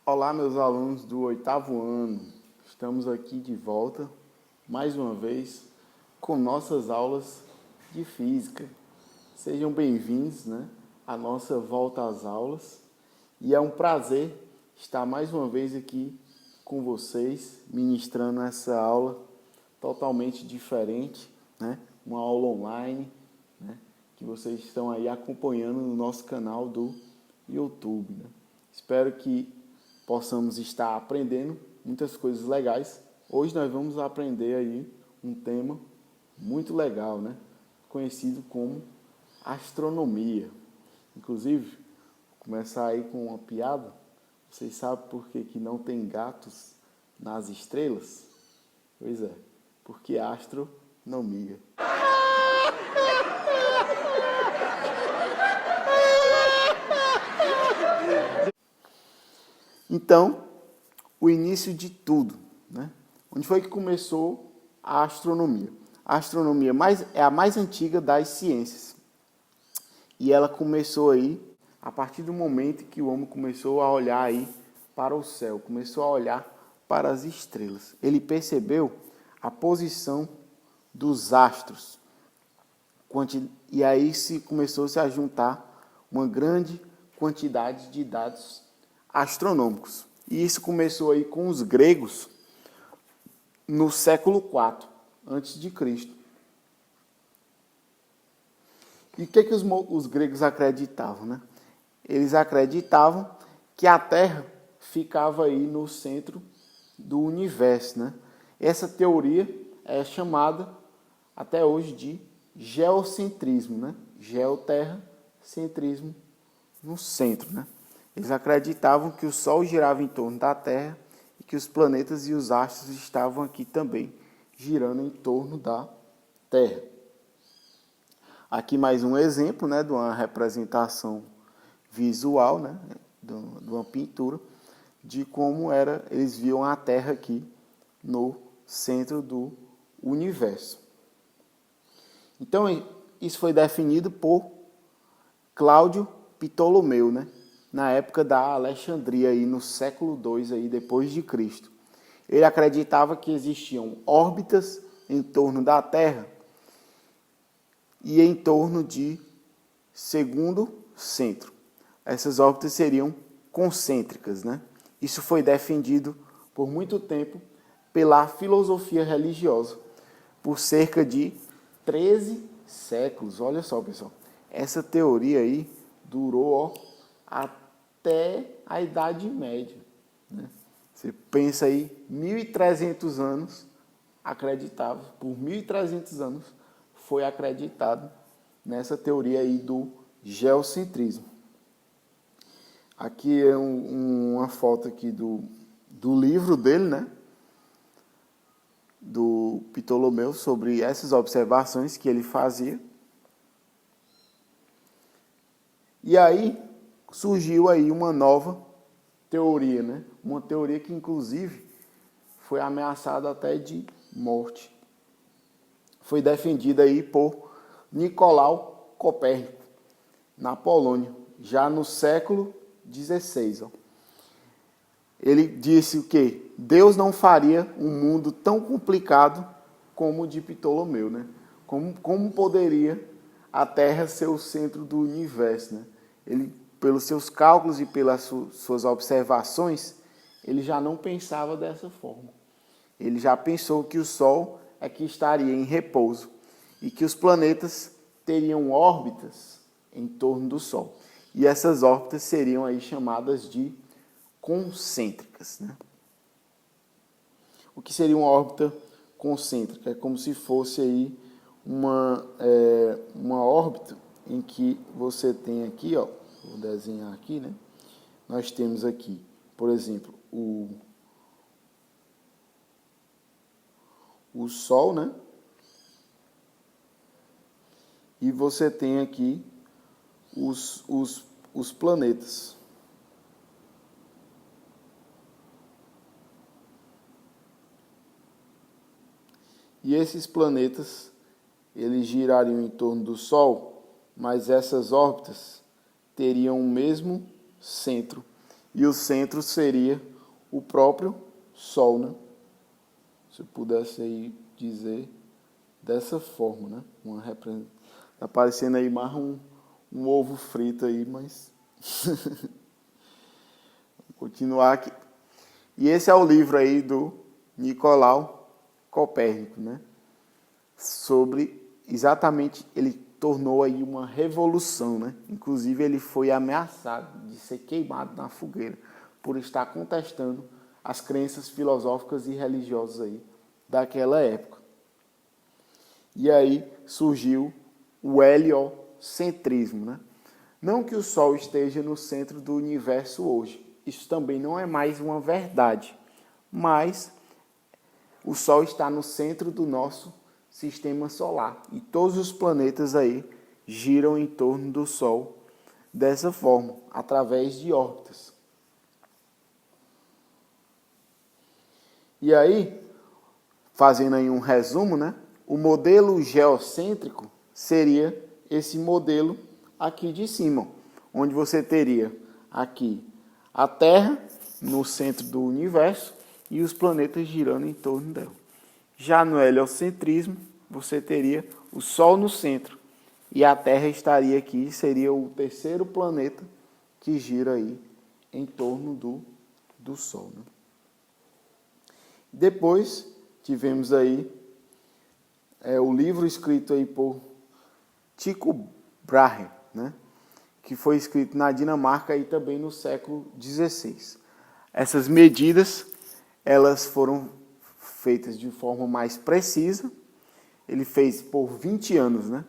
Olá, meus alunos do 8º ano. Estamos aqui de volta, mais uma vez, com nossas aulas de física. Sejam bem-vindos, à nossa volta às aulas. E é um prazer estar mais uma vez aqui com vocês, ministrando essa aula totalmente diferente, uma aula online, que vocês estão aí acompanhando no nosso canal do YouTube. Espero que possamos estar aprendendo muitas coisas legais. Hoje nós vamos aprender aí um tema muito legal, conhecido como astronomia. Inclusive, vou começar aí com uma piada. Vocês sabem por que não tem gatos nas estrelas? Pois é, porque astronomia. Então, o início de tudo, Onde foi que começou a astronomia? A astronomia é a mais antiga das ciências. E ela começou aí a partir do momento que o homem começou a olhar aí para o céu, começou a olhar para as estrelas. Ele percebeu a posição dos astros. E aí começou-se a juntar uma grande quantidade de dados astronômicos. E isso começou aí com os gregos no século IV a.C. E o que os gregos acreditavam? Eles acreditavam que a Terra ficava aí no centro do universo. Essa teoria é chamada até hoje de geocentrismo, Geoterra, centrismo no centro, Eles acreditavam que o Sol girava em torno da Terra e que os planetas e os astros estavam aqui também, girando em torno da Terra. Aqui mais um exemplo, de uma representação visual, de uma pintura, de como eles viam a Terra aqui no centro do universo. Então, isso foi definido por Cláudio Ptolomeu, na época da Alexandria, aí no século II aí, depois de Cristo. Ele acreditava que existiam órbitas em torno da Terra e em torno de segundo centro. Essas órbitas seriam concêntricas. Isso foi defendido por muito tempo pela filosofia religiosa, por cerca de 13 séculos. Olha só, pessoal. Essa teoria aí durou até a Idade Média. Você pensa aí, 1.300 anos acreditava, por 1.300 anos foi acreditado nessa teoria aí do geocentrismo. Aqui é uma foto aqui do livro dele, do Ptolomeu, sobre essas observações que ele fazia. E aí surgiu aí uma nova teoria, uma teoria que inclusive foi ameaçada até de morte. Foi defendida aí por Nicolau Copérnico, na Polônia, já no século XVI. Ele disse o quê? Deus não faria um mundo tão complicado como o de Ptolomeu, Como poderia a Terra ser o centro do universo, Ele, pelos seus cálculos e pelas suas observações, ele já não pensava dessa forma. Ele já pensou que o Sol é que estaria em repouso e que os planetas teriam órbitas em torno do Sol. E essas órbitas seriam aí chamadas de concêntricas. O que seria uma órbita concêntrica? É como se fosse aí uma órbita em que você tem aqui, vou desenhar aqui, Nós temos aqui, por exemplo, o Sol, E você tem aqui os planetas. E esses planetas, eles girariam em torno do Sol, mas essas órbitas teriam o mesmo centro. e o centro seria o próprio Sol, né? Se eu pudesse aí dizer dessa forma, né? Tá parecendo aí mais um ovo frito aí, mas vou continuar aqui. E esse é o livro aí do Nicolau Copérnico, né? Sobre exatamente, ele tornou aí uma revolução, né? Inclusive ele foi ameaçado de ser queimado na fogueira por estar contestando as crenças filosóficas e religiosas aí daquela época. E aí surgiu o heliocentrismo, né? Não que o Sol esteja no centro do universo hoje, isso também não é mais uma verdade, mas o Sol está no centro do nosso sistema solar e todos os planetas aí giram em torno do Sol dessa forma, através de órbitas. E aí, fazendo aí um resumo, né? O modelo geocêntrico seria esse modelo aqui de cima, onde você teria aqui a Terra no centro do universo e os planetas girando em torno dela. Já no heliocentrismo, você teria o Sol no centro e a Terra estaria aqui, seria o terceiro planeta que gira aí em torno do Sol, né? Depois tivemos aí o livro escrito aí por Tycho Brahe, né? Que foi escrito na Dinamarca e também no século XVI. Essas medidas, elas foram feitas de forma mais precisa. Ele fez por 20 anos, né?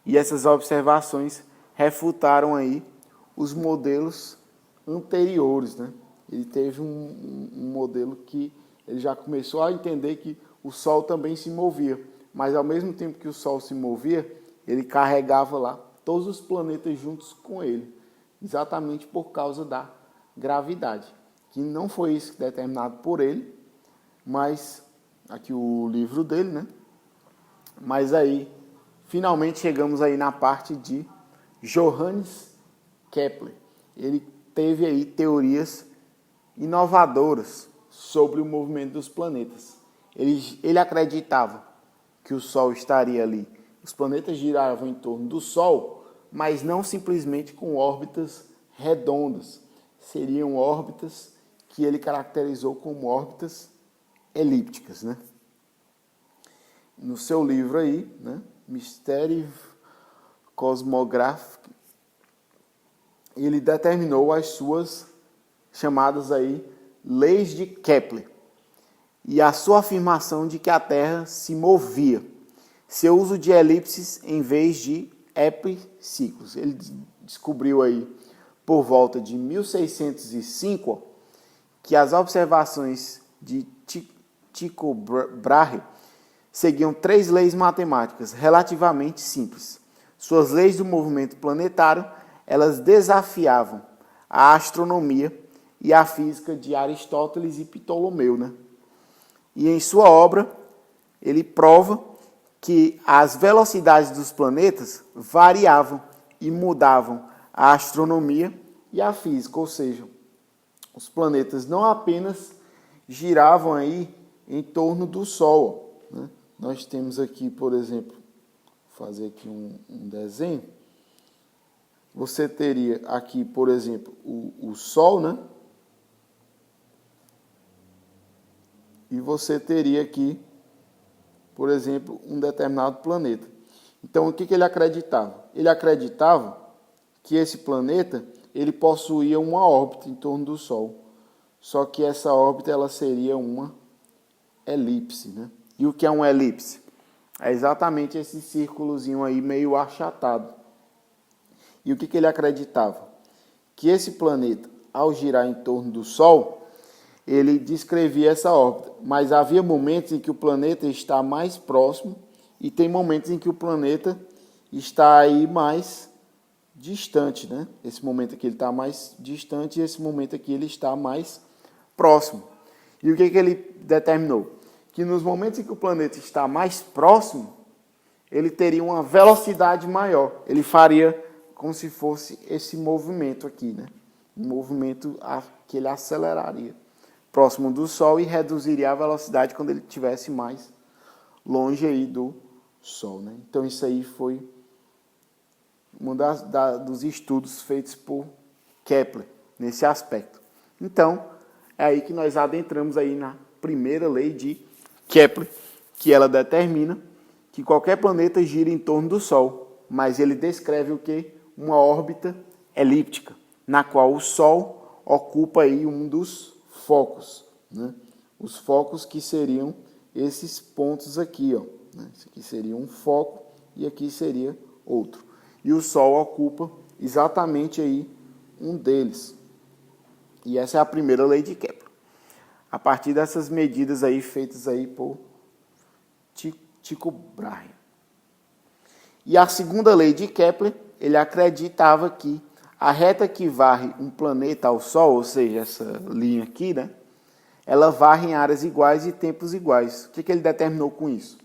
E essas observações refutaram aí os modelos anteriores, né? Ele teve um modelo que ele já começou a entender que o Sol também se movia, mas ao mesmo tempo que o Sol se movia, ele carregava lá todos os planetas juntos com ele, exatamente por causa da gravidade, que não foi isso determinado por ele, mas aqui o livro dele, né? Mas aí, finalmente chegamos aí na parte de Johannes Kepler. Ele teve aí teorias inovadoras sobre o movimento dos planetas. Ele acreditava que o Sol estaria ali. Os planetas giravam em torno do Sol, mas não simplesmente com órbitas redondas. Seriam órbitas que ele caracterizou como órbitas elípticas, né? No seu livro aí, né, Mysterium Cosmographic, ele determinou as suas chamadas aí leis de Kepler e a sua afirmação de que a Terra se movia, seu uso de elipses em vez de epiciclos. Ele descobriu aí por volta de 1605 que as observações de Tycho Brahe seguiam 3 leis matemáticas relativamente simples. Suas leis do movimento planetário, elas desafiavam a astronomia e a física de Aristóteles e Ptolomeu, né? E em sua obra, ele prova que as velocidades dos planetas variavam e mudavam a astronomia e a física, ou seja, os planetas não apenas giravam aí em torno do Sol, né? Nós temos aqui, por exemplo, vou fazer aqui um desenho. Você teria aqui, por exemplo, o Sol, né? E você teria aqui, por exemplo, um determinado planeta. Então, o que ele acreditava? Ele acreditava que esse planeta ele possuía uma órbita em torno do Sol. Só que essa órbita ela seria uma elipse, né? E o que é uma elipse? É exatamente esse círculozinho aí meio achatado. E o que ele acreditava? Que esse planeta, ao girar em torno do Sol, ele descrevia essa órbita, mas havia momentos em que o planeta está mais próximo e tem momentos em que o planeta está aí mais distante, né? Esse momento aqui ele está mais distante e esse momento aqui ele está mais próximo. E o que ele determinou? Que nos momentos em que o planeta está mais próximo, ele teria uma velocidade maior. Ele faria como se fosse esse movimento aqui, né? um movimento que ele aceleraria próximo do Sol e reduziria a velocidade quando ele estivesse mais longe aí do Sol, né? Então isso aí foi um dos estudos feitos por Kepler nesse aspecto. Então é aí que nós adentramos aí na primeira lei de Kepler, que ela determina que qualquer planeta gira em torno do Sol, mas ele descreve o quê? Uma órbita elíptica, na qual o Sol ocupa aí um dos focos, né? Os focos que seriam esses pontos aqui, ó, né? Esse aqui seria um foco e aqui seria outro. E o Sol ocupa exatamente aí um deles. E essa é a primeira lei de Kepler. A partir dessas medidas aí feitas aí por Tycho Brahe. E a segunda lei de Kepler, ele acreditava que a reta que varre um planeta ao Sol, ou seja, essa linha aqui, né, ela varre em áreas iguais e tempos iguais. O que ele determinou com isso?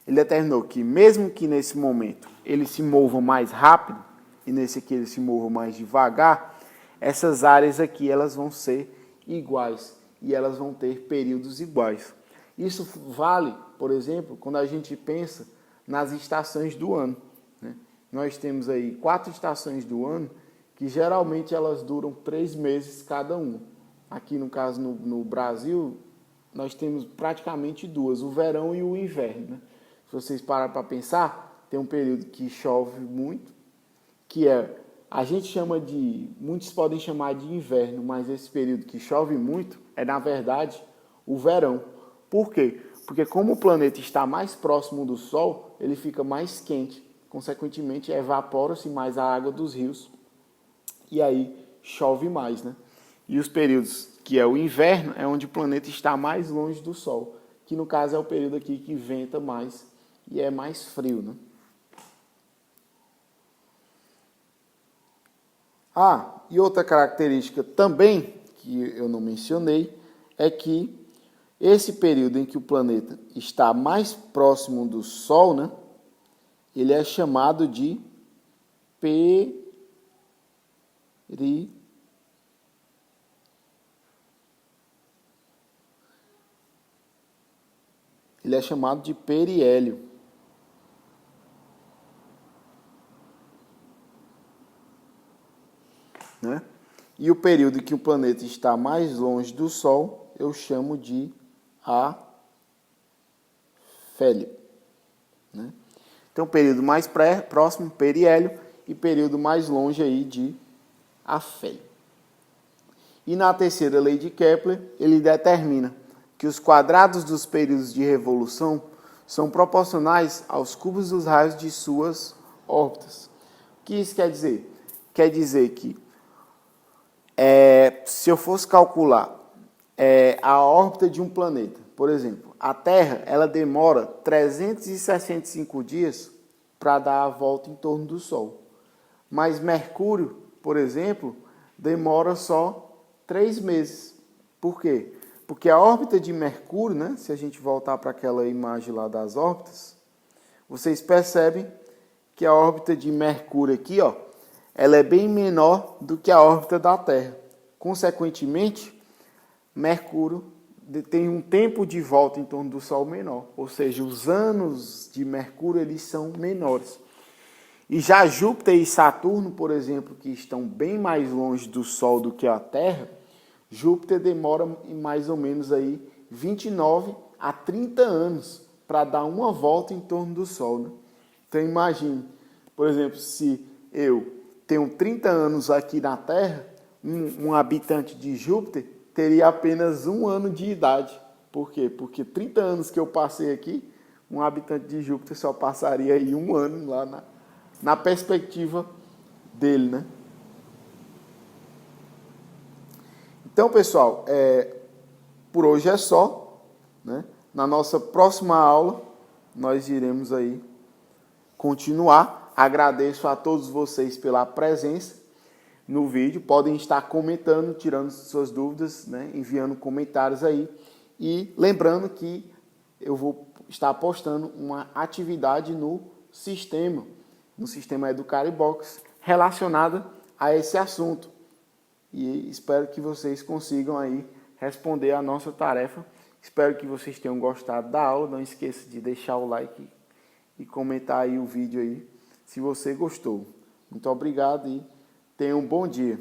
Ele determinou que mesmo que nesse momento ele se mova mais rápido e nesse aqui ele se mova mais devagar, essas áreas aqui elas vão ser iguais e elas vão ter períodos iguais. Isso vale, por exemplo, quando a gente pensa nas estações do ano, né? Nós temos aí 4 estações do ano que geralmente elas duram 3 meses cada uma. Aqui no caso no Brasil, nós temos praticamente 2, o verão e o inverno, né? Se vocês pararem para pensar, tem um período que chove muito, que a gente chama muitos podem chamar de inverno, mas esse período que chove muito é, na verdade, o verão. Por quê? Porque como o planeta está mais próximo do Sol, ele fica mais quente. Consequentemente, evapora-se mais a água dos rios e aí chove mais, né? E os períodos que é o inverno é onde o planeta está mais longe do Sol, que no caso é o período aqui que venta mais e é mais frio, né? E outra característica também, que eu não mencionei, é que esse período em que o planeta está mais próximo do Sol, né, ele é chamado de periélio. Né? E o período em que o planeta está mais longe do Sol, eu chamo de afélio. Né? Então, período mais próximo, periélio, e período mais longe aí de afélio. E na terceira lei de Kepler, ele determina que os quadrados dos períodos de revolução são proporcionais aos cubos dos raios de suas órbitas. O que isso quer dizer? Quer dizer que se eu fosse calcular a órbita de um planeta, por exemplo, a Terra ela demora 365 dias para dar a volta em torno do Sol. Mas Mercúrio, por exemplo, demora só 3 meses. Por quê? Porque a órbita de Mercúrio, né, se a gente voltar para aquela imagem lá das órbitas, vocês percebem que a órbita de Mercúrio aqui, ó, ela é bem menor do que a órbita da Terra. Consequentemente, Mercúrio tem um tempo de volta em torno do Sol menor, ou seja, os anos de Mercúrio eles são menores. E já Júpiter e Saturno, por exemplo, que estão bem mais longe do Sol do que a Terra, Júpiter demora mais ou menos aí 29 a 30 anos para dar uma volta em torno do Sol, né? Então imagine, por exemplo, se eu tenho 30 anos aqui na Terra, um habitante de Júpiter teria apenas 1 ano de idade. Por quê? Porque 30 anos que eu passei aqui, um habitante de Júpiter só passaria aí 1 ano lá na perspectiva dele, né? Então, pessoal, por hoje é só, né? Na nossa próxima aula, nós iremos aí continuar. Agradeço a todos vocês pela presença no vídeo. Podem estar comentando, tirando suas dúvidas, né? Enviando comentários aí. E lembrando que eu vou estar postando uma atividade no sistema Educaribox, relacionada a esse assunto. e espero que vocês consigam aí responder a nossa tarefa. Espero que vocês tenham gostado da aula. Não esqueça de deixar o like e comentar aí o vídeo aí se você gostou. Muito obrigado e tenham um bom dia.